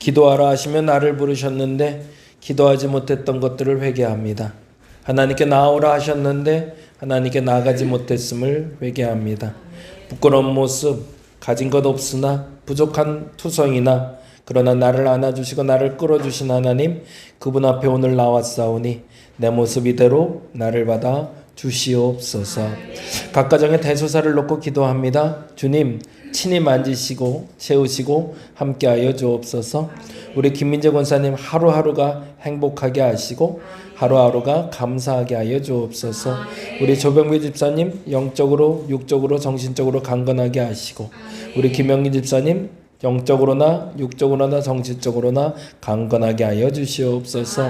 기도하라 하시며 나를 부르셨는데 기도하지 못했던 것들을 회개합니다. 하나님께 나오라 하셨는데 하나님께 나가지 못했음을 회개합니다. 부끄러운 모습, 가진 것 없으나 부족한 투성이나 그러나 나를 안아주시고 나를 끌어주신 하나님, 그분 앞에 오늘 나왔사오니 내 모습 이대로 나를 받아 주시옵소서. 각 가정의 대소사를 놓고 기도합니다. 주님, 친히 만지시고 채우시고 함께하여 주옵소서. 우리 김민재 권사님 하루하루가 행복하게 하시고 하루하루가 감사하게 하여 주옵소서. 우리 조병규 집사님 영적으로 육적으로 정신적으로 강건하게 하시고 우리 김영기 집사님 영적으로나 육적으로나 정신적으로나 강건하게 하여 주시옵소서.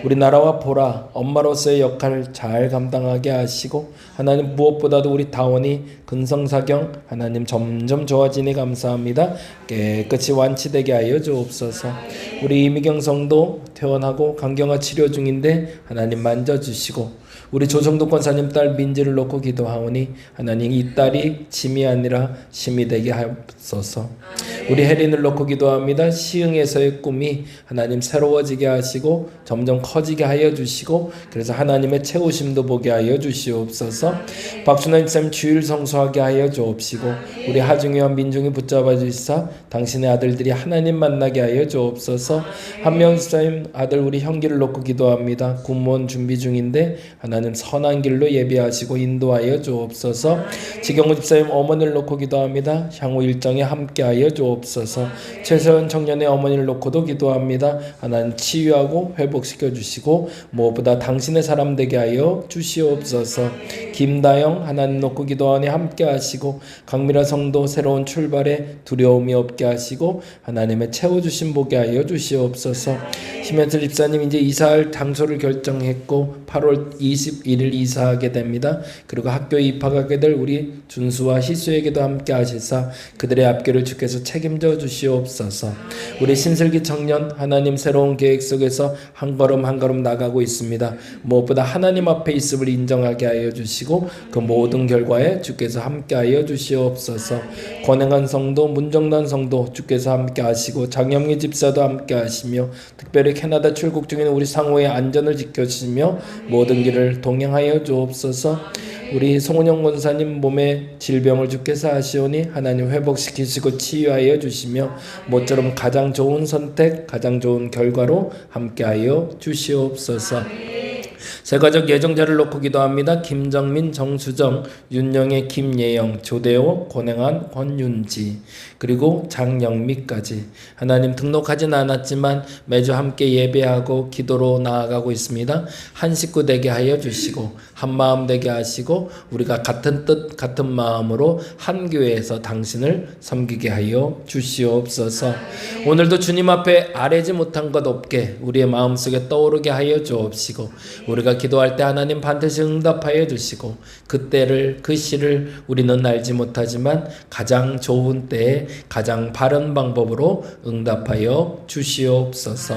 우리 나라와 보라 엄마로서의 역할을 잘 감당하게 하시고 하나님 무엇보다도 우리 다원이 근성사경 하나님 점점 좋아지니 감사합니다. 깨끗이 완치되게 하여 주옵소서. 우리 이미경 성도 퇴원하고 간경화 치료 중인데 하나님 만져주시고 우리 조정도 권사님 딸 민지를 놓고 기도하오니 하나님 이 딸이 짐이 아니라 심이 되게 하옵소서. 우리 혜린을 놓고 기도합니다. 시흥에서의 꿈이 하나님 새로워지게 하시고 점점 커지게 하여 주시고 그래서 하나님의 채우심도 보게 하여 주시옵소서. 박순환 쌤 주일 성수하게 하여 주옵시고 우리 하중이와 민중이 붙잡아 주시사 당신의 아들들이 하나님 만나게 하여 주옵소서. 한명 집사님 아들 우리 형기를 놓고 기도합니다. 군무원 준비 중인데 하나님 선한 길로 예비하시고 인도하여 주옵소서. 지경우 집사님 어머니를 놓고 기도합니다. 향후 일정에 함께하여 주옵소서. 최서연 청년의 어머니를 놓고도 기도합니다. 하나님 치유하고 회복시켜 주시고 무엇보다 당신의 사람 되게 하여 주시옵소서. 김다영 하나님 놓고 기도하니 함께하시고 강미라 성도 새로운 출발에 두려움이 없게 하시고 하나님의 채워주심 보게 하여 주시옵소서. 심현철 집사님 이제 이사할 장소를 결정했고 8월 21일 이사하게 됩니다. 그리고 학교에 입학하게 될 우리 준수와 희수에게도 함께 하시사 그들의 앞길을 주께서 책임져 주시옵소서. 우리 신슬기 청년 하나님 새로운 계획 속에서 한 걸음 한 걸음 나가고 있습니다. 무엇보다 하나님 앞에 있음을 인정하게 하여 주시고 그 모든 결과에 주께서 함께 하여 주시옵소서. 권행한 성도 문정단 성도 주께서 함께 하시고 장영희 집사도 함께 하시며 특별히 캐나다 출국 중인 우리 상호의 안전을 지켜주시며 모든 길을 동행하여 주옵소서. 우리 송은영 권사님 몸에 질병을 주께서 하시오니 하나님 회복시키시고 치유하여 주시며 모처럼 가장 좋은 선택 가장 좋은 결과로 함께하여 주시옵소서. 세가족 예정자를 놓고 기도합니다. 김정민, 정수정, 윤영애, 김예영, 조대호, 권행한, 권윤지 그리고 장영미까지 하나님 등록하진 않았지만 매주 함께 예배하고 기도로 나아가고 있습니다. 한 식구 되게 하여 주시고 한 마음 되게 하시고 우리가 같은 뜻 같은 마음으로 한 교회에서 당신을 섬기게 하여 주시옵소서. 오늘도 주님 앞에 아뢰지 못한 것 없게 우리의 마음속에 떠오르게 하여 주옵시고 우리가 기도할 때 하나님 반드시 응답하여 주시고 그때를 그 시를 우리는 알지 못하지만 가장 좋은 때에 가장 바른 방법으로 응답하여 주시옵소서.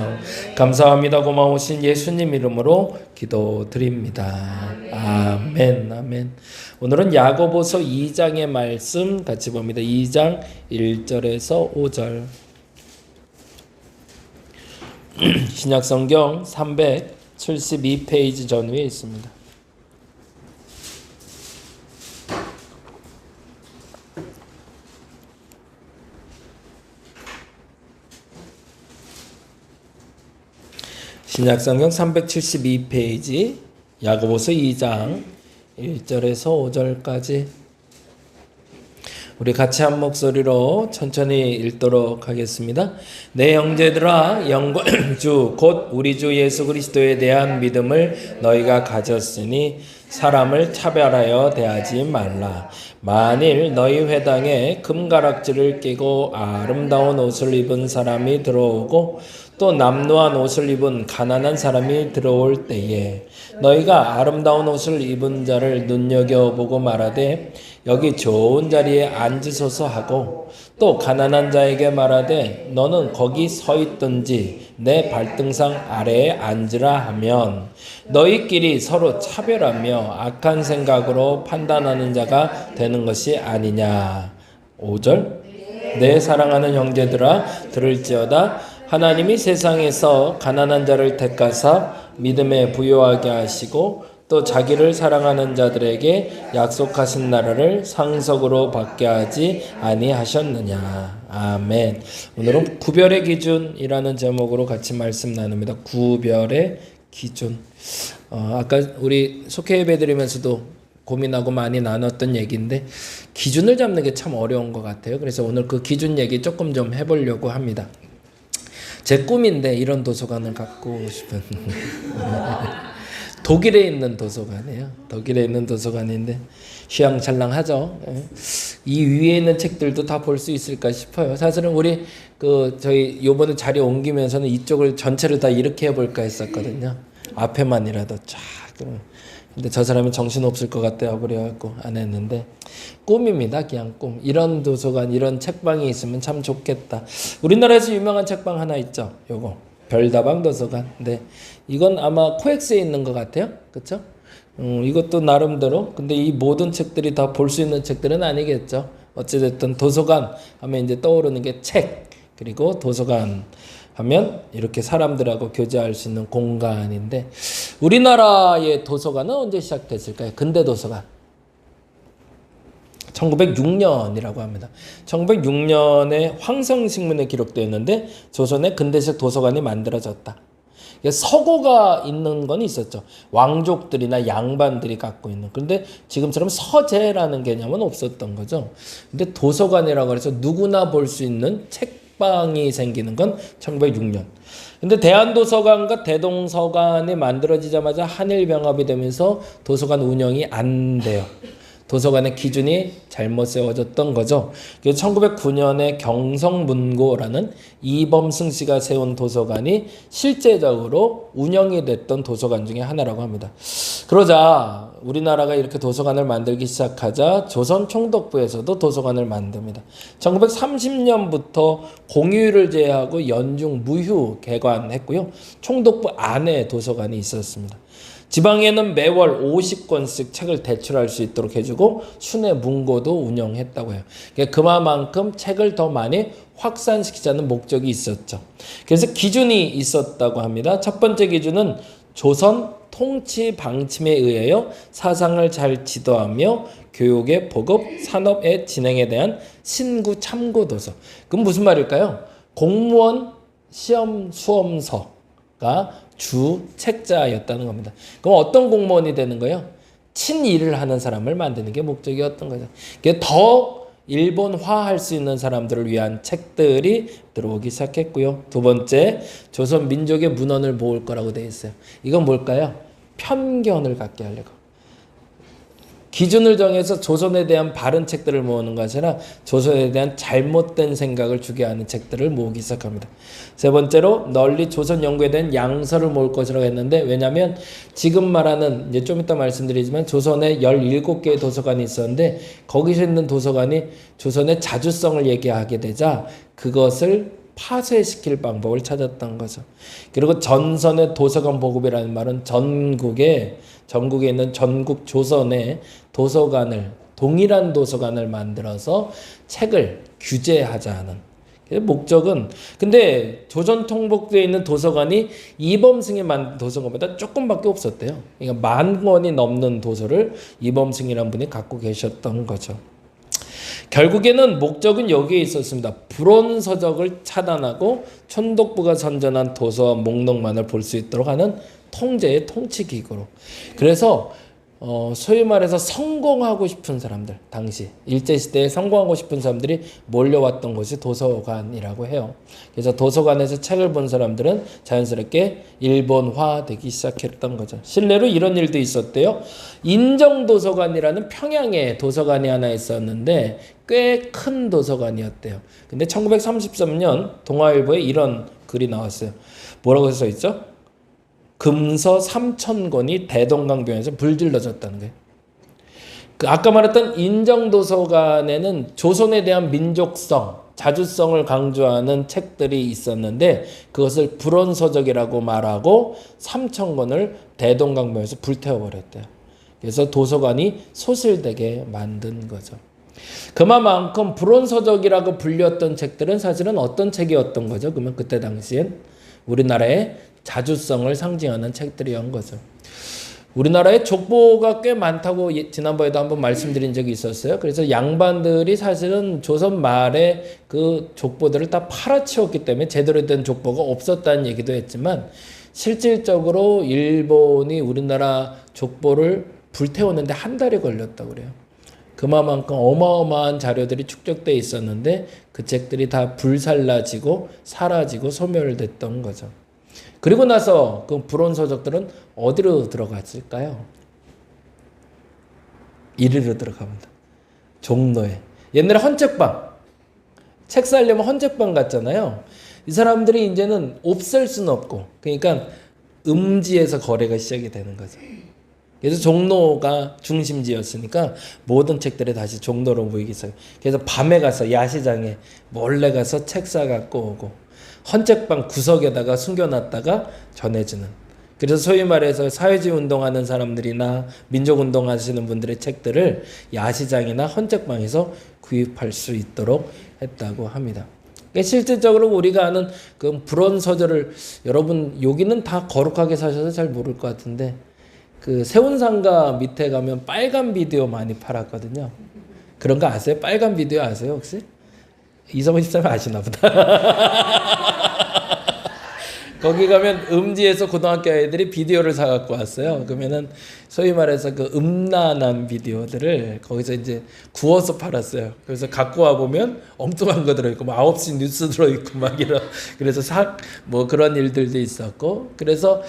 감사합니다. 고마우신 예수님 이름으로 기도드립니다. 아멘 아멘. 오늘은 야고보서 2장의 말씀 같이 봅니다. 2장 1절에서 5절 신약성경 372페이지 전후에 있습니다. 신약성경 372페이지 야고보서 2장 1절에서 5절까지 우리 같이 한 목소리로 천천히 읽도록 하겠습니다. 내 형제들아 영광 주 곧 우리 주 예수 그리스도에 대한 믿음을 너희가 가졌으니 사람을 차별하여 대하지 말라. 만일 너희 회당에 금가락지를 끼고 아름다운 옷을 입은 사람이 들어오고 또 남루한 옷을 입은 가난한 사람이 들어올 때에 너희가 아름다운 옷을 입은 자를 눈여겨보고 말하되 여기 좋은 자리에 앉으소서 하고 또 가난한 자에게 말하되 너는 거기 서 있든지 내 발등상 아래에 앉으라 하면 너희끼리 서로 차별하며 악한 생각으로 판단하는 자가 되는 것이 아니냐. 5절 내 사랑하는 형제들아 들을지어다. 하나님이 세상에서 가난한 자를 택하사 믿음에 부요하게 하시고 또 자기를 사랑하는 자들에게 약속하신 나라를 상속으로 받게 하지 아니하셨느냐. 아멘. 오늘은 구별의 기준이라는 제목으로 같이 말씀 나눕니다. 구별의 기준. 아까 우리 속회 예배 드리면서도 고민하고 많이 나눴던 얘기인데 기준을 잡는 게 참 어려운 것 같아요. 그래서 오늘 그 기준 얘기 조금 좀 해보려고 합니다. 제 꿈인데 이런 도서관을 갖고 싶은 독일에 있는 도서관이에요. 독일에 있는 도서관인데 휘황찬란하죠. 이 위에 있는 책들도 다 볼 수 있을까 싶어요. 사실은 우리 저희 요번에 자리 옮기면서는 이쪽을 전체를 다 이렇게 해볼까 했었거든요. 앞에만이라도 쫙. 근데 저 사람이 정신 없을 것 같아요. 그래갖고 안 했는데 꿈입니다. 그냥 꿈. 이런 도서관, 이런 책방이 있으면 참 좋겠다. 우리나라에서 유명한 책방 하나 있죠. 요거 별다방 도서관. 네, 이건 아마 코엑스에 있는 것 같아요. 그렇죠? 이것도 나름대로. 근데 이 모든 책들이 다 볼 수 있는 책들은 아니겠죠. 어찌됐든 도서관 하면 이제 떠오르는 게 책, 그리고 도서관 하면 이렇게 사람들하고 교제할 수 있는 공간인데, 우리나라의 도서관은 언제 시작됐을까요? 근대 도서관 1906년이라고 합니다. 1906년에 황성신문에 기록되어 있는데 조선의 근대식 도서관이 만들어졌다. 서고가 있는 건 있었죠. 왕족들이나 양반들이 갖고 있는. 그런데 지금처럼 서재라는 개념은 없었던 거죠. 근데 도서관이라고 해서 누구나 볼 수 있는 책방이 생기는 건 1906년. 근데 대한도서관과 대동서관이 만들어지자마자 한일병합이 되면서 도서관 운영이 안 돼요. 도서관의 기준이 잘못 세워졌던 거죠. 그래서 1909년에 경성문고라는 이범승 씨가 세운 도서관이 실제적으로 운영이 됐던 도서관 중에 하나라고 합니다. 그러자 우리나라가 이렇게 도서관을 만들기 시작하자 조선 총독부에서도 도서관을 만듭니다. 1930년부터 공휴일을 제외하고 연중 무휴 개관했고요. 총독부 안에 도서관이 있었습니다. 지방에는 매월 50권씩 책을 대출할 수 있도록 해주고 순회 문고도 운영했다고 해요. 그만큼 책을 더 많이 확산시키자는 목적이 있었죠. 그래서 기준이 있었다고 합니다. 첫 번째 기준은 조선 통치 방침에 의하여 사상을 잘 지도하며 교육의 보급, 산업의 진행에 대한 신구 참고 도서. 그럼 무슨 말일까요? 공무원 시험 수험서가 주 책자였다는 겁니다. 그럼 어떤 공무원이 되는 거예요? 친일을 하는 사람을 만드는 게 목적이었던 거죠. 더 일본화할 수 있는 사람들을 위한 책들이 들어오기 시작했고요. 두 번째, 조선 민족의 문헌을 모을 거라고 되어 있어요. 이건 뭘까요? 편견을 갖게 하려고. 기준을 정해서 조선에 대한 바른 책들을 모으는 것이 아니라 조선에 대한 잘못된 생각을 주게 하는 책들을 모으기 시작합니다. 세 번째로 널리 조선 연구에 대한 양서를 모을 것이라고 했는데, 왜냐하면 지금 말하는, 이제 좀 이따 말씀드리지만 조선에 17개의 도서관이 있었는데 거기서 있는 도서관이 조선의 자주성을 얘기하게 되자 그것을 파쇄시킬 방법을 찾았던 거죠. 그리고 전선의 도서관 보급이라는 말은 전국에 있는 전국 조선의 도서관을, 동일한 도서관을 만들어서 책을 규제하자는 목적은, 근데 조선 통복부에 있는 도서관이 이범승이 만든 도서관보다 조금밖에 없었대요. 그러니까 10,000권이 넘는 도서를 이범승이라는 분이 갖고 계셨던 거죠. 결국에는 목적은 여기에 있었습니다. 불온서적을 차단하고 총독부가 선전한 도서와 목록만을 볼 수 있도록 하는 통제의 통치기구로. 그래서 소위 말해서 성공하고 싶은 사람들, 당시 일제시대에 성공하고 싶은 사람들이 몰려왔던 곳이 도서관이라고 해요. 그래서 도서관에서 책을 본 사람들은 자연스럽게 일본화되기 시작했던 거죠. 실례로 이런 일도 있었대요. 인정도서관이라는 평양에 도서관이 하나 있었는데 꽤 큰 도서관이었대요. 근데 1933년 동아일보에 이런 글이 나왔어요. 뭐라고 써 있죠? 금서 3,000권이 대동강변에서 불질러졌다는 거예요. 아까 말했던 인정도서관에는 조선에 대한 민족성, 자주성을 강조하는 책들이 있었는데 그것을 불온서적이라고 말하고 3,000권을 대동강변에서 불태워버렸대요. 그래서 도서관이 소실되게 만든 거죠. 그만큼 불온서적이라고 불렸던 책들은 사실은 어떤 책이었던 거죠? 그러면 그때 당시엔 우리나라의 자주성을 상징하는 책들이었던 거죠. 우리나라에 족보가 꽤 많다고 지난번에도 한번 말씀드린 적이 있었어요. 그래서 양반들이 사실은 조선 말에 그 족보들을 다 팔아치웠기 때문에 제대로 된 족보가 없었다는 얘기도 했지만 실질적으로 일본이 우리나라 족보를 불태웠는데 한 달이 걸렸다고 그래요. 그만큼 어마어마한 자료들이 축적돼 있었는데 그 책들이 다 불살라지고 사라지고 소멸됐던 거죠. 그리고 나서 그 불온서적들은 어디로 들어갔을까요? 이리로 들어갑니다. 종로에. 옛날에 헌책방. 책 살려면 헌책방 갔잖아요. 이 사람들이 이제는 없앨 수는 없고, 그러니까 음지에서 거래가 시작이 되는 거죠. 그래서 종로가 중심지였으니까 모든 책들이 다시 종로로 모이기 시작해요. 그래서 밤에 가서 야시장에 몰래 가서 책 사갖고 오고, 헌책방 구석에다가 숨겨놨다가 전해주는. 그래서 소위 말해서 사회주의 운동하는 사람들이나 민족운동 하시는 분들의 책들을 야시장이나 헌책방에서 구입할 수 있도록 했다고 합니다. 실질적으로 우리가 아는 그 불온서절을 여러분 여기는 다 거룩하게 사셔서 잘 모를 것 같은데 그 세운상가 밑에 가면 빨간 비디오 많이 팔았거든요. 그런 거 아세요? 빨간 비디오 아세요 혹시? 이성훈 집사님 아시나 보다. 거기 가면 음지에서 고등학교 아이들이 비디오를 사갖고 왔어요. 그러면은 소위 말해서 그 음란한 비디오들을 거기서 이제 구워서 팔았어요. 그래서 갖고 와 보면 엉뚱한 거 들어있고, 뭐 9시 뉴스 들어있고 막 이런. 그래서 뭐 그런 일들도 있었고. 그래서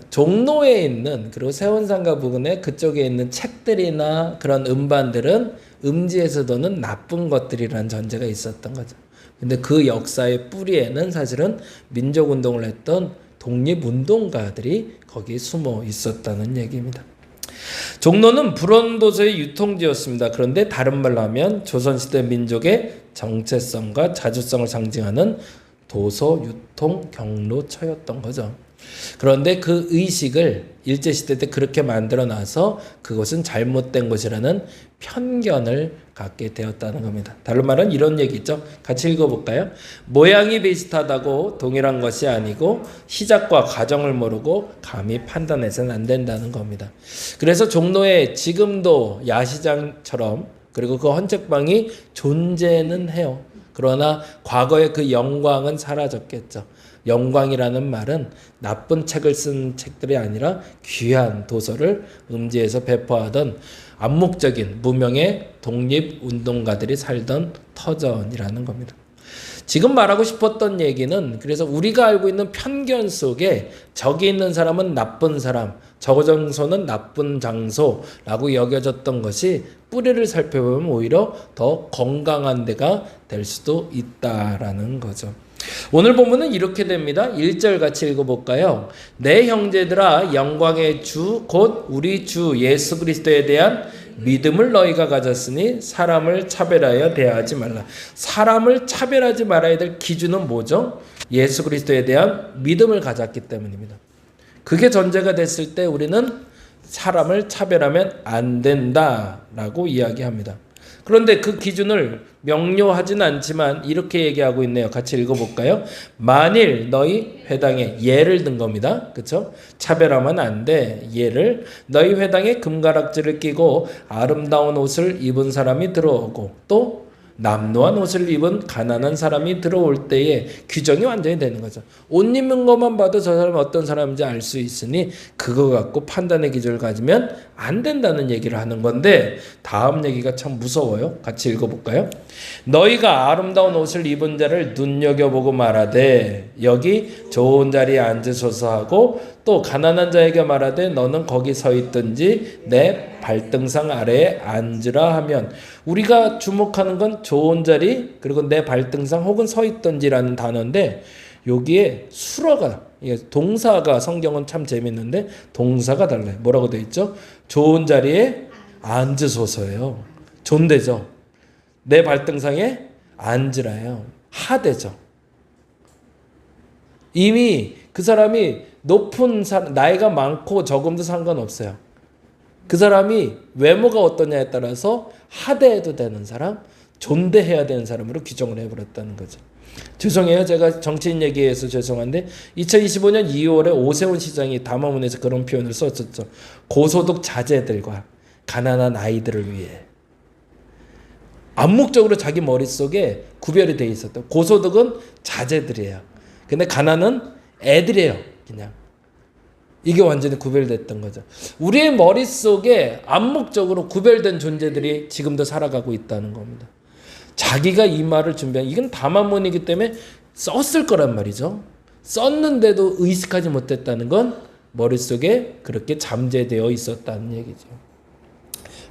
종로에 있는 그리고 세운상가 부근에 그쪽에 있는 책들이나 그런 음반들은 음지에서도는 나쁜 것들이라는 전제가 있었던 거죠. 근데 그 역사의 뿌리에는 사실은 민족운동을 했던 독립운동가들이 거기 숨어 있었다는 얘기입니다. 종로는 불온도서의 유통지였습니다. 그런데 다른 말로 하면 조선시대 민족의 정체성과 자주성을 상징하는 도서 유통 경로처였던 거죠. 그런데 그 의식을 일제시대 때 그렇게 만들어 놔서 그것은 잘못된 것이라는 편견을 갖게 되었다는 겁니다. 다른 말은 이런 얘기 있죠. 같이 읽어볼까요? 모양이 비슷하다고 동일한 것이 아니고 시작과 과정을 모르고 감히 판단해서는 안 된다는 겁니다. 그래서 종로에 지금도 야시장처럼 그리고 그 헌책방이 존재는 해요. 그러나 과거의 그 영광은 사라졌겠죠. 영광이라는 말은 나쁜 책을 쓴 책들이 아니라 귀한 도서를 음지에서 배포하던 암묵적인 무명의 독립운동가들이 살던 터전이라는 겁니다. 지금 말하고 싶었던 얘기는 그래서 우리가 알고 있는 편견 속에 저기 있는 사람은 나쁜 사람, 저 장소는 나쁜 장소라고 여겨졌던 것이 뿌리를 살펴보면 오히려 더 건강한 데가 될 수도 있다라는 거죠. 오늘 본문은 이렇게 됩니다. 1절 같이 읽어볼까요? 내 형제들아 영광의 주 곧 우리 주 예수 그리스도에 대한 믿음을 너희가 가졌으니 사람을 차별하여 대하지 말라. 사람을 차별하지 말아야 될 기준은 뭐죠? 예수 그리스도에 대한 믿음을 가졌기 때문입니다. 그게 전제가 됐을 때 우리는 사람을 차별하면 안 된다라고 이야기합니다. 그런데 그 기준을 명료하진 않지만 이렇게 얘기하고 있네요. 같이 읽어볼까요? 만일 너희 회당에 예를 든 겁니다. 그렇죠? 차별하면 안 돼. 예를 너희 회당에 금가락지를 끼고 아름다운 옷을 입은 사람이 들어오고 또 남노한 옷을 입은 가난한 사람이 들어올 때에 규정이 완전히 되는 거죠. 옷 입는 것만 봐도 저 사람이 어떤 사람인지 알 수 있으니 그거 갖고 판단의 기준을 가지면 안 된다는 얘기를 하는 건데 다음 얘기가 참 무서워요. 같이 읽어볼까요? 너희가 아름다운 옷을 입은 자를 눈여겨보고 말하되 여기 좋은 자리에 앉으소서 하고 또 가난한 자에게 말하되 너는 거기 서 있든지 내 발등상 아래에 앉으라 하면 우리가 주목하는 건 좋은 자리 그리고 내 발등상 혹은 서 있든지라는 단어인데 여기에 수어가 동사가 성경은 참 재밌는데 동사가 달라요. 뭐라고 되어 있죠? 좋은 자리에 앉으소서예요. 존대죠. 내 발등상에 앉으라요. 하대죠. 이미 그 사람이 높은 사람, 나이가 많고 적음도 상관없어요. 그 사람이 외모가 어떠냐에 따라서 하대해도 되는 사람, 존대해야 되는 사람으로 규정을 해버렸다는 거죠. 죄송해요. 제가 정치인 얘기해서 죄송한데 2025년 2월에 오세훈 시장이 담화문에서 그런 표현을 썼었죠. 고소득 자제들과 가난한 아이들을 위해. 암묵적으로 자기 머릿속에 구별이 돼 있었다. 고소득은 자제들이에요. 근데 가난은 애들이에요. 그냥. 이게 완전히 구별됐던 거죠. 우리의 머릿속에 암묵적으로 구별된 존재들이 지금도 살아가고 있다는 겁니다. 자기가 이 말을 준비한, 이건 담화문이기 때문에 썼을 거란 말이죠. 썼는데도 의식하지 못했다는 건 머릿속에 그렇게 잠재되어 있었다는 얘기죠.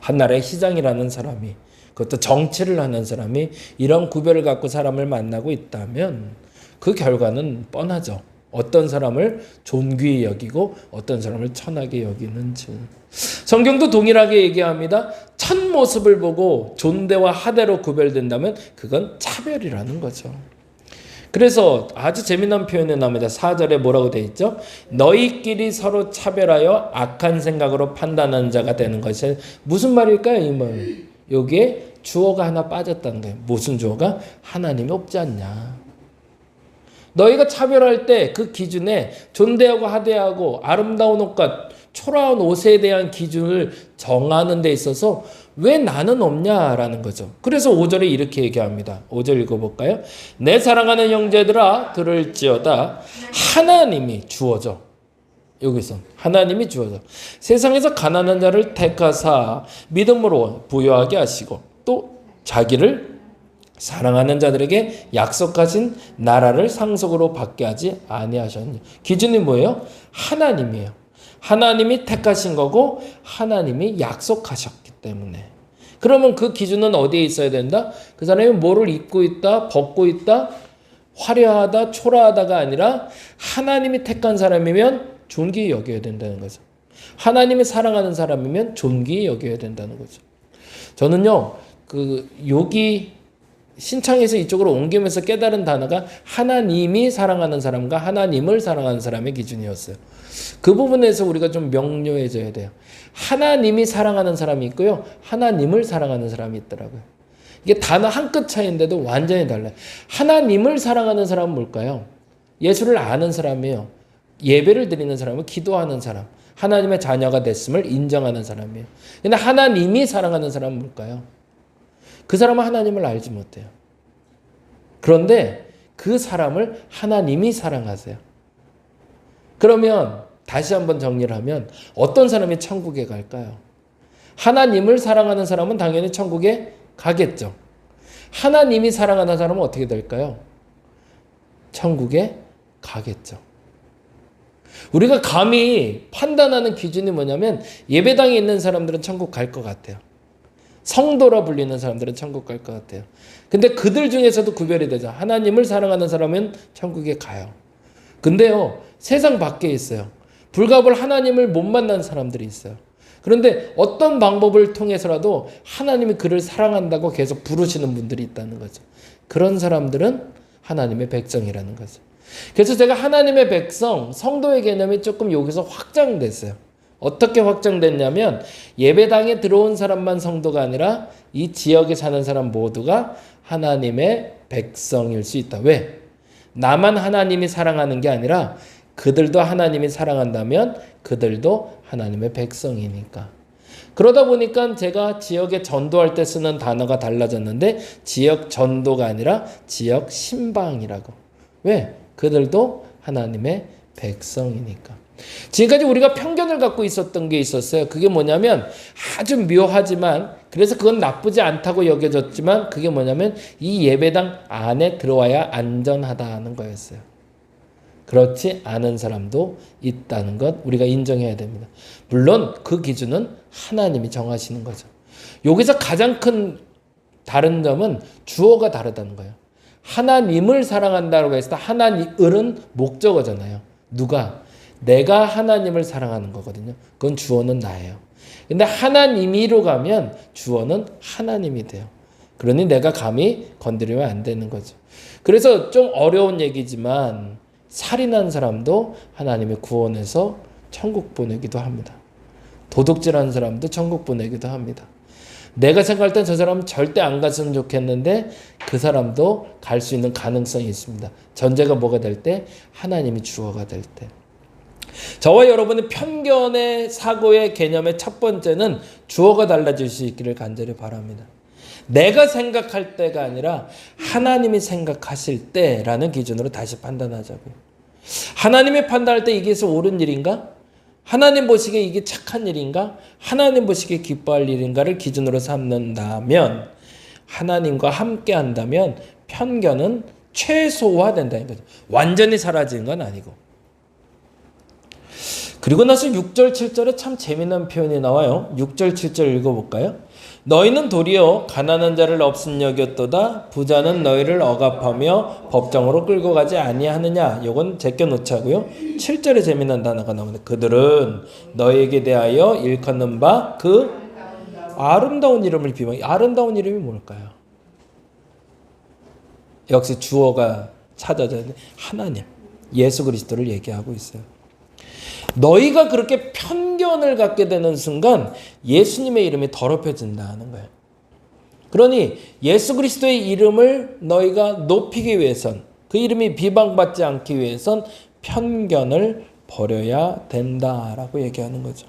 한 나라의 시장이라는 사람이, 그것도 정치를 하는 사람이 이런 구별을 갖고 사람을 만나고 있다면 그 결과는 뻔하죠. 어떤 사람을 존귀히 여기고 어떤 사람을 천하게 여기는지. 성경도 동일하게 얘기합니다. 첫 모습을 보고 존대와 하대로 구별된다면 그건 차별이라는 거죠. 그래서 아주 재미난 표현이 나옵니다. 4절에 뭐라고 되어 있죠? 너희끼리 서로 차별하여 악한 생각으로 판단하는 자가 되는 것이 무슨 말일까요? 이 말. 여기에 주어가 하나 빠졌다는 거예요. 무슨 주어가? 하나님이 없지 않냐. 너희가 차별할 때 그 기준에 존대하고 하대하고 아름다운 옷과 초라한 옷에 대한 기준을 정하는 데 있어서 왜 나는 없냐라는 거죠. 그래서 5절에 이렇게 얘기합니다. 5절 읽어볼까요? 내 사랑하는 형제들아 들을지어다. 하나님이 주어져. 여기서 하나님이 주어져. 세상에서 가난한 자를 택하사 믿음으로 부유하게 하시고 또 자기를 사랑하는 자들에게 약속하신 나라를 상속으로 받게 하지 아니하셨냐. 기준이 뭐예요? 하나님이에요. 하나님이 택하신 거고 하나님이 약속하셨기 때문에. 그러면 그 기준은 어디에 있어야 된다? 그 사람이 뭐를 입고 있다, 벗고 있다, 화려하다, 초라하다가 아니라 하나님이 택한 사람이면 존귀히 여겨야 된다는 거죠. 하나님이 사랑하는 사람이면 존귀히 여겨야 된다는 거죠. 저는요, 여기 신창에서 이쪽으로 옮기면서 깨달은 단어가 하나님이 사랑하는 사람과 하나님을 사랑하는 사람의 기준이었어요. 그 부분에서 우리가 좀 명료해져야 돼요. 하나님이 사랑하는 사람이 있고요. 하나님을 사랑하는 사람이 있더라고요. 이게 단어 한 끗 차이인데도 완전히 달라요. 하나님을 사랑하는 사람은 뭘까요? 예수를 아는 사람이에요. 예배를 드리는 사람은 기도하는 사람. 하나님의 자녀가 됐음을 인정하는 사람이에요. 근데 하나님이 사랑하는 사람은 뭘까요? 그 사람은 하나님을 알지 못해요. 그런데 그 사람을 하나님이 사랑하세요. 그러면 다시 한번 정리를 하면 어떤 사람이 천국에 갈까요? 하나님을 사랑하는 사람은 당연히 천국에 가겠죠. 하나님이 사랑하는 사람은 어떻게 될까요? 천국에 가겠죠. 우리가 감히 판단하는 기준이 뭐냐면 예배당에 있는 사람들은 천국 갈 것 같아요. 성도라 불리는 사람들은 천국 갈 것 같아요. 근데 그들 중에서도 구별이 되죠. 하나님을 사랑하는 사람은 천국에 가요. 근데요, 세상 밖에 있어요. 불갑을 하나님을 못 만난 사람들이 있어요. 그런데 어떤 방법을 통해서라도 하나님이 그를 사랑한다고 계속 부르시는 분들이 있다는 거죠. 그런 사람들은 하나님의 백성이라는 거죠. 그래서 제가 하나님의 백성, 성도의 개념이 조금 여기서 확장됐어요. 어떻게 확장됐냐면 예배당에 들어온 사람만 성도가 아니라 이 지역에 사는 사람 모두가 하나님의 백성일 수 있다. 왜? 나만 하나님이 사랑하는 게 아니라 그들도 하나님이 사랑한다면 그들도 하나님의 백성이니까. 그러다 보니까 제가 지역에 전도할 때 쓰는 단어가 달라졌는데 지역 전도가 아니라 지역 신방이라고. 왜? 그들도 하나님의 백성이니까. 지금까지 우리가 편견을 갖고 있었던 게 있었어요. 그게 뭐냐면 아주 묘하지만 그래서 그건 나쁘지 않다고 여겨졌지만 그게 뭐냐면 이 예배당 안에 들어와야 안전하다는 거였어요. 그렇지 않은 사람도 있다는 것 우리가 인정해야 됩니다. 물론 그 기준은 하나님이 정하시는 거죠. 여기서 가장 큰 다른 점은 주어가 다르다는 거예요. 하나님을 사랑한다고 했을 때 하나님은 목적어잖아요. 누가? 내가 하나님을 사랑하는 거거든요. 그건 주어는 나예요. 근데 하나님이로 가면 주어는 하나님이 돼요. 그러니 내가 감히 건드리면 안 되는 거죠. 그래서 좀 어려운 얘기지만 살인한 사람도 하나님의 구원해서 천국 보내기도 합니다. 도둑질하는 사람도 천국 보내기도 합니다. 내가 생각할 땐 저 사람은 절대 안 갔으면 좋겠는데 그 사람도 갈 수 있는 가능성이 있습니다. 전제가 뭐가 될 때? 하나님이 주어가 될 때. 저와 여러분의 편견의 사고의 개념의 첫 번째는 주어가 달라질 수 있기를 간절히 바랍니다. 내가 생각할 때가 아니라 하나님이 생각하실 때라는 기준으로 다시 판단하자고요. 하나님이 판단할 때 이게 옳은 일인가? 하나님 보시기에 이게 착한 일인가? 하나님 보시기에 기뻐할 일인가를 기준으로 삼는다면, 하나님과 함께 한다면 편견은 최소화된다는 거죠. 완전히 사라지는 건 아니고. 그리고 나서 6절 7절에 참 재미난 표현이 나와요. 6절 7절 읽어볼까요? 너희는 도리어 가난한 자를 업신여겼도다 부자는 너희를 억압하며 법정으로 끌고 가지 아니하느냐. 이건 제껴놓자고요. 7절에 재미난 단어가 나오는데 그들은 너희에게 대하여 일컫는 바 그 아름다운 이름을 비방. 아름다운 이름이 뭘까요? 역시 주어가 찾아져야 돼. 하나님, 예수 그리스도를 얘기하고 있어요. 너희가 그렇게 편견을 갖게 되는 순간 예수님의 이름이 더럽혀진다는 거예요. 그러니 예수 그리스도의 이름을 너희가 높이기 위해선, 그 이름이 비방받지 않기 위해선 편견을 버려야 된다라고 얘기하는 거죠.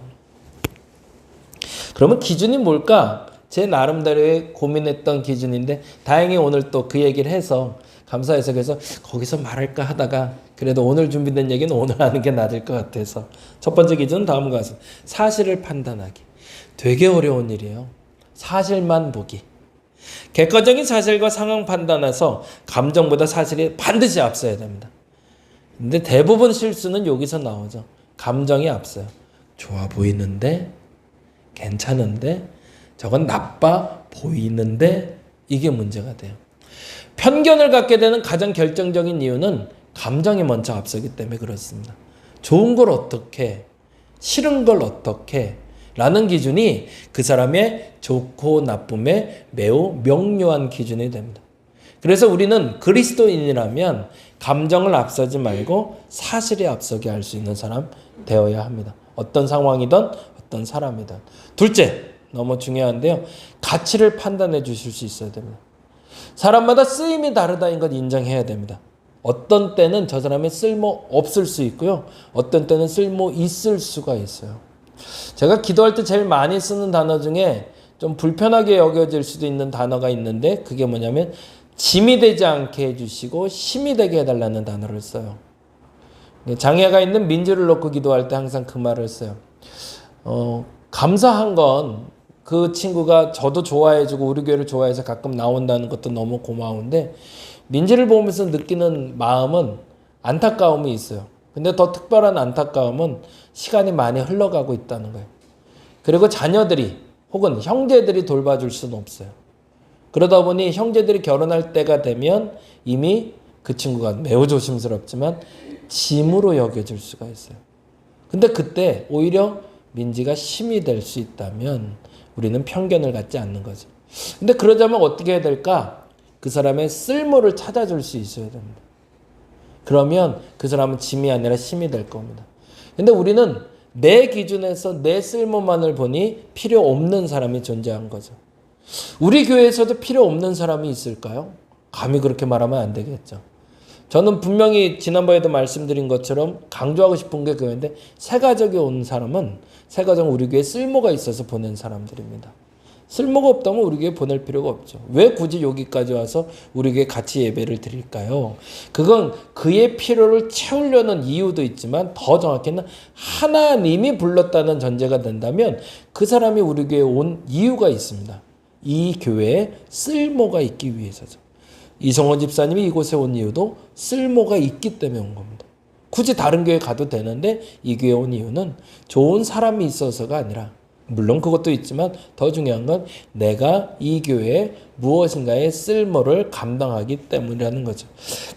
그러면 기준이 뭘까? 제 나름대로의 고민했던 기준인데 다행히 오늘 또 그 얘기를 해서 감사해서 그래서 거기서 말할까 하다가 그래도 오늘 준비된 얘기는 오늘 하는 게 나을 것 같아서 첫 번째 기준은 다음과 같습니다. 사실을 판단하기. 되게 어려운 일이에요. 사실만 보기. 객관적인 사실과 상황 판단해서 감정보다 사실이 반드시 앞서야 됩니다. 근데 대부분 실수는 여기서 나오죠. 감정이 앞서요. 좋아 보이는데, 괜찮은데, 저건 나빠 보이는데 이게 문제가 돼요. 편견을 갖게 되는 가장 결정적인 이유는 감정이 먼저 앞서기 때문에 그렇습니다. 좋은 걸 어떻게, 싫은 걸 어떻게 라는 기준이 그 사람의 좋고 나쁨에 매우 명료한 기준이 됩니다. 그래서 우리는 그리스도인이라면 감정을 앞서지 말고 사실이 앞서게 할 수 있는 사람 되어야 합니다. 어떤 상황이든 어떤 사람이든. 둘째, 너무 중요한데요. 가치를 판단해 주실 수 있어야 됩니다. 사람마다 쓰임이 다르다는 것 인정해야 됩니다. 어떤 때는 저 사람의 쓸모 없을 수 있고요. 어떤 때는 쓸모 있을 수가 있어요. 제가 기도할 때 제일 많이 쓰는 단어 중에 좀 불편하게 여겨질 수도 있는 단어가 있는데 그게 뭐냐면 짐이 되지 않게 해주시고 힘이 되게 해달라는 단어를 써요. 장애가 있는 민주를 놓고 기도할 때 항상 그 말을 써요. 감사한 건 그 친구가 저도 좋아해주고 우리 교회를 좋아해서 가끔 나온다는 것도 너무 고마운데 민지를 보면서 느끼는 마음은 안타까움이 있어요. 근데 더 특별한 안타까움은 시간이 많이 흘러가고 있다는 거예요. 그리고 자녀들이 혹은 형제들이 돌봐줄 수는 없어요. 그러다 보니 형제들이 결혼할 때가 되면 이미 그 친구가 매우 조심스럽지만 짐으로 여겨질 수가 있어요. 근데 그때 오히려 민지가 힘이 될 수 있다면 우리는 편견을 갖지 않는 거죠. 근데 그러자면 어떻게 해야 될까? 그 사람의 쓸모를 찾아줄 수 있어야 됩니다. 그러면 그 사람은 짐이 아니라 힘이 될 겁니다. 근데 우리는 내 기준에서 내 쓸모만을 보니 필요 없는 사람이 존재한 거죠. 우리 교회에서도 필요 없는 사람이 있을까요? 감히 그렇게 말하면 안 되겠죠. 저는 분명히 지난번에도 말씀드린 것처럼 강조하고 싶은 게 그건데 새가족이 온 사람은 새가족은 우리 교회에 쓸모가 있어서 보낸 사람들입니다. 쓸모가 없다면 우리 교회에 보낼 필요가 없죠. 왜 굳이 여기까지 와서 우리 교회에 같이 예배를 드릴까요? 그건 그의 필요를 채우려는 이유도 있지만 더 정확히는 하나님이 불렀다는 전제가 된다면 그 사람이 우리 교회에 온 이유가 있습니다. 이 교회에 쓸모가 있기 위해서죠. 이성호 집사님이 이곳에 온 이유도 쓸모가 있기 때문에 온 겁니다. 굳이 다른 교회 가도 되는데 이 교회에 온 이유는 좋은 사람이 있어서가 아니라 물론 그것도 있지만 더 중요한 건 내가 이 교회에 무엇인가의 쓸모를 감당하기 때문이라는 거죠.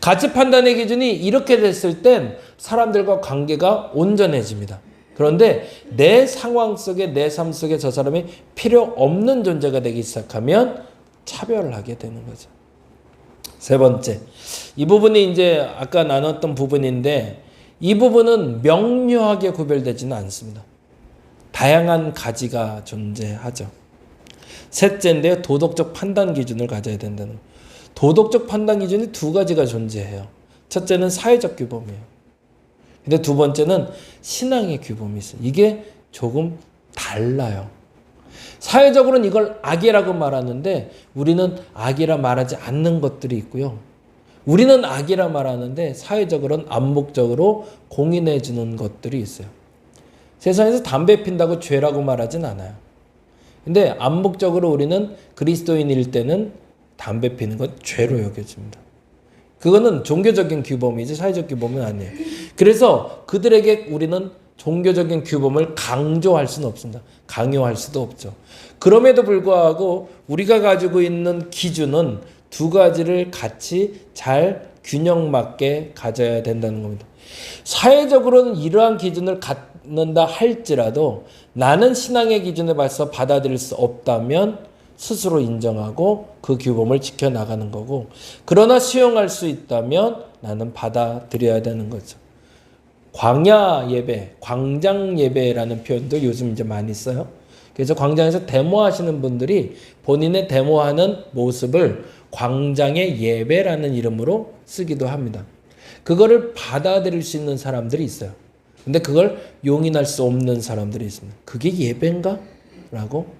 가치 판단의 기준이 이렇게 됐을 땐 사람들과 관계가 온전해집니다. 그런데 내 상황 속에 내 삶 속에 저 사람이 필요 없는 존재가 되기 시작하면 차별을 하게 되는 거죠. 세 번째, 이 부분이 이제 아까 나눴던 부분인데 이 부분은 명료하게 구별되지는 않습니다. 다양한 가지가 존재하죠. 셋째인데요. 도덕적 판단 기준을 가져야 된다는 거예요. 도덕적 판단 기준이 두 가지가 존재해요. 첫째는 사회적 규범이에요. 근데 두 번째는 신앙의 규범이 있어요. 이게 조금 달라요. 사회적으로는 이걸 악이라고 말하는데 우리는 악이라 말하지 않는 것들이 있고요. 우리는 악이라 말하는데 사회적으로는 암묵적으로 공인해 주는 것들이 있어요. 세상에서 담배 핀다고 죄라고 말하진 않아요. 근데 암묵적으로 우리는 그리스도인일 때는 담배 피는 건 죄로 여겨집니다. 그거는 종교적인 규범이지 사회적 규범은 아니에요. 그래서 그들에게 우리는 종교적인 규범을 강조할 수는 없습니다. 강요할 수도 없죠. 그럼에도 불구하고 우리가 가지고 있는 기준은 두 가지를 같이 잘 균형 맞게 가져야 된다는 겁니다. 사회적으로는 이러한 기준을 갖는다 할지라도 나는 신앙의 기준에 맞서 받아들일 수 없다면 스스로 인정하고 그 규범을 지켜나가는 거고, 그러나 수용할 수 있다면 나는 받아들여야 되는 거죠. 광야 예배, 광장 예배라는 표현도 요즘 이제 많이 써요. 그래서 광장에서 데모하시는 분들이 본인의 데모하는 모습을 광장의 예배라는 이름으로 쓰기도 합니다. 그거를 받아들일 수 있는 사람들이 있어요. 근데 그걸 용인할 수 없는 사람들이 있습니다. 그게 예배인가? 라고.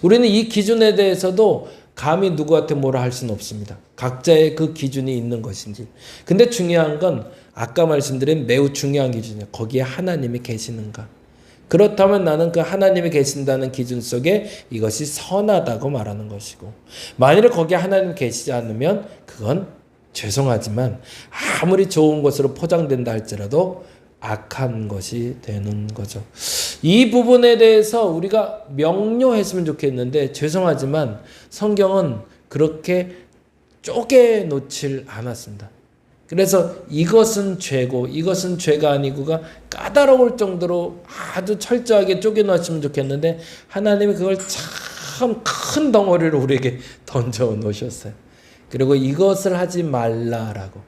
우리는 이 기준에 대해서도 감히 누구한테 뭐라 할 수는 없습니다. 각자의 그 기준이 있는 것인지. 근데 중요한 건 아까 말씀드린 매우 중요한 기준이에요. 거기에 하나님이 계시는가. 그렇다면 나는 그 하나님이 계신다는 기준 속에 이것이 선하다고 말하는 것이고, 만일 거기에 하나님 계시지 않으면 그건 죄송하지만 아무리 좋은 것으로 포장된다 할지라도 악한 것이 되는 거죠. 이 부분에 대해서 우리가 명료했으면 좋겠는데 죄송하지만 성경은 그렇게 쪼개놓질 않았습니다. 그래서 이것은 죄고 이것은 죄가 아니고가 까다로울 정도로 아주 철저하게 쪼개놓았으면 좋겠는데 하나님이 그걸 참 큰 덩어리로 우리에게 던져 놓으셨어요. 그리고 이것을 하지 말라라고.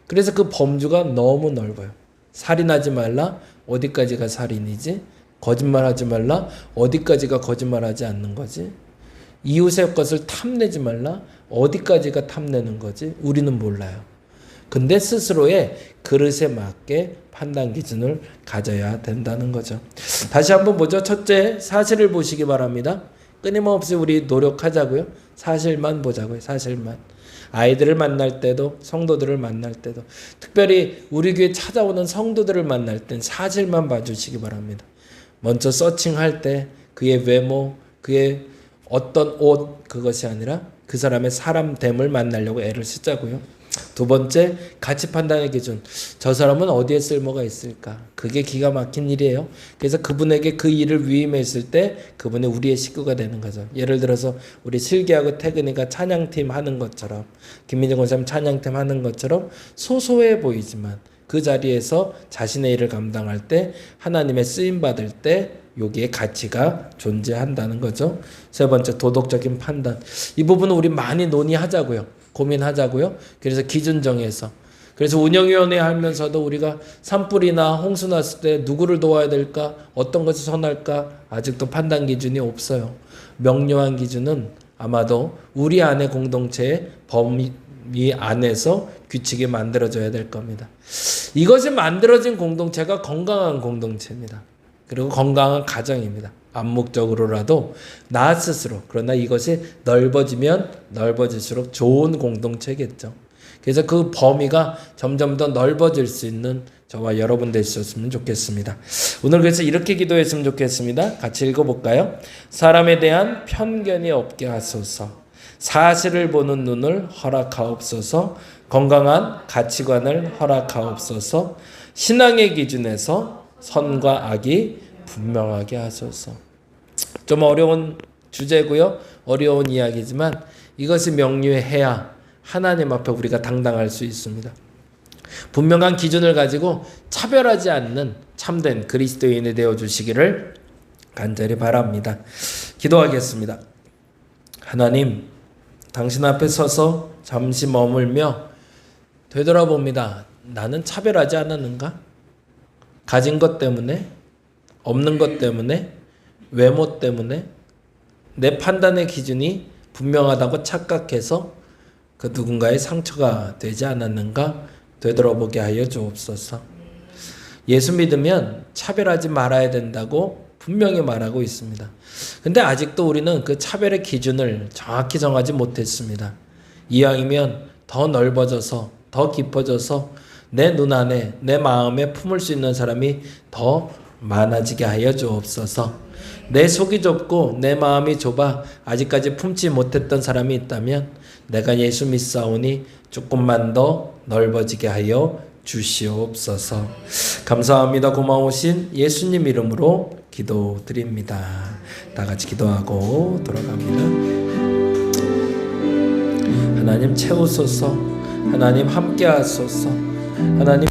그래서 그 범주가 너무 넓어요. 살인하지 말라. 어디까지가 살인이지? 거짓말하지 말라. 어디까지가 거짓말하지 않는 거지? 이웃의 것을 탐내지 말라. 어디까지가 탐내는 거지? 우리는 몰라요. 근데 스스로의 그릇에 맞게 판단 기준을 가져야 된다는 거죠. 다시 한번 보죠. 첫째, 사실을 보시기 바랍니다. 끊임없이 우리 노력하자고요. 사실만 보자고요. 사실만. 아이들을 만날 때도, 성도들을 만날 때도, 특별히 우리 교회 찾아오는 성도들을 만날 땐 사실만 봐주시기 바랍니다. 먼저 서칭할 때 그의 외모, 그의 어떤 옷, 그것이 아니라 그 사람의 사람됨을 만나려고 애를 쓰자고요. 두 번째, 가치 판단의 기준. 저 사람은 어디에 쓸모가 있을까? 그게 기가 막힌 일이에요. 그래서 그분에게 그 일을 위임했을 때 그분이 우리의 식구가 되는 거죠. 예를 들어서 우리 슬기하고 태근이가 찬양팀 하는 것처럼, 김민정 권사님 찬양팀 하는 것처럼 소소해 보이지만 그 자리에서 자신의 일을 감당할 때 하나님의 쓰임받을 때 여기에 가치가 존재한다는 거죠. 세 번째, 도덕적인 판단. 이 부분은 우리 많이 논의하자고요. 고민하자고요. 그래서 기준 정해서. 그래서 운영위원회 하면서도 우리가 산불이나 홍수 났을 때 누구를 도와야 될까? 어떤 것이 선할까? 아직도 판단 기준이 없어요. 명료한 기준은 아마도 우리 안의 공동체의 범위 안에서 규칙이 만들어져야 될 겁니다. 이것이 만들어진 공동체가 건강한 공동체입니다. 그리고 건강한 가정입니다. 암묵적으로라도 나 스스로. 그러나 이것이 넓어지면 넓어질수록 좋은 공동체겠죠. 그래서 그 범위가 점점 더 넓어질 수 있는 저와 여러분 되셨으면 좋겠습니다. 오늘 그래서 이렇게 기도했으면 좋겠습니다. 같이 읽어볼까요? 사람에 대한 편견이 없게 하소서. 사실을 보는 눈을 허락하옵소서. 건강한 가치관을 허락하옵소서. 신앙의 기준에서 선과 악이 분명하게 하소서. 좀 어려운 주제고요. 어려운 이야기지만 이것이 명료해야 하나님 앞에 우리가 당당할 수 있습니다. 분명한 기준을 가지고 차별하지 않는 참된 그리스도인이 되어주시기를 간절히 바랍니다. 기도하겠습니다. 하나님, 당신 앞에 서서 잠시 머물며 되돌아봅니다. 나는 차별하지 않았는가? 가진 것 때문에, 없는 것 때문에, 외모 때문에 내 판단의 기준이 분명하다고 착각해서 그 누군가의 상처가 되지 않았는가 되돌아보게 하여 주옵소서. 예수 믿으면 차별하지 말아야 된다고 분명히 말하고 있습니다. 근데 아직도 우리는 그 차별의 기준을 정확히 정하지 못했습니다. 이왕이면 더 넓어져서 더 깊어져서 내 눈 안에 내 마음에 품을 수 있는 사람이 더 많아지게 하여 주옵소서. 내 속이 좁고 내 마음이 좁아 아직까지 품지 못했던 사람이 있다면 내가 예수 믿사오니 조금만 더 넓어지게 하여 주시옵소서. 감사합니다. 고마우신 예수님 이름으로 기도드립니다. 다 같이 기도하고 돌아갑니다. 하나님 채우소서. 하나님 함께 하소서. 하나님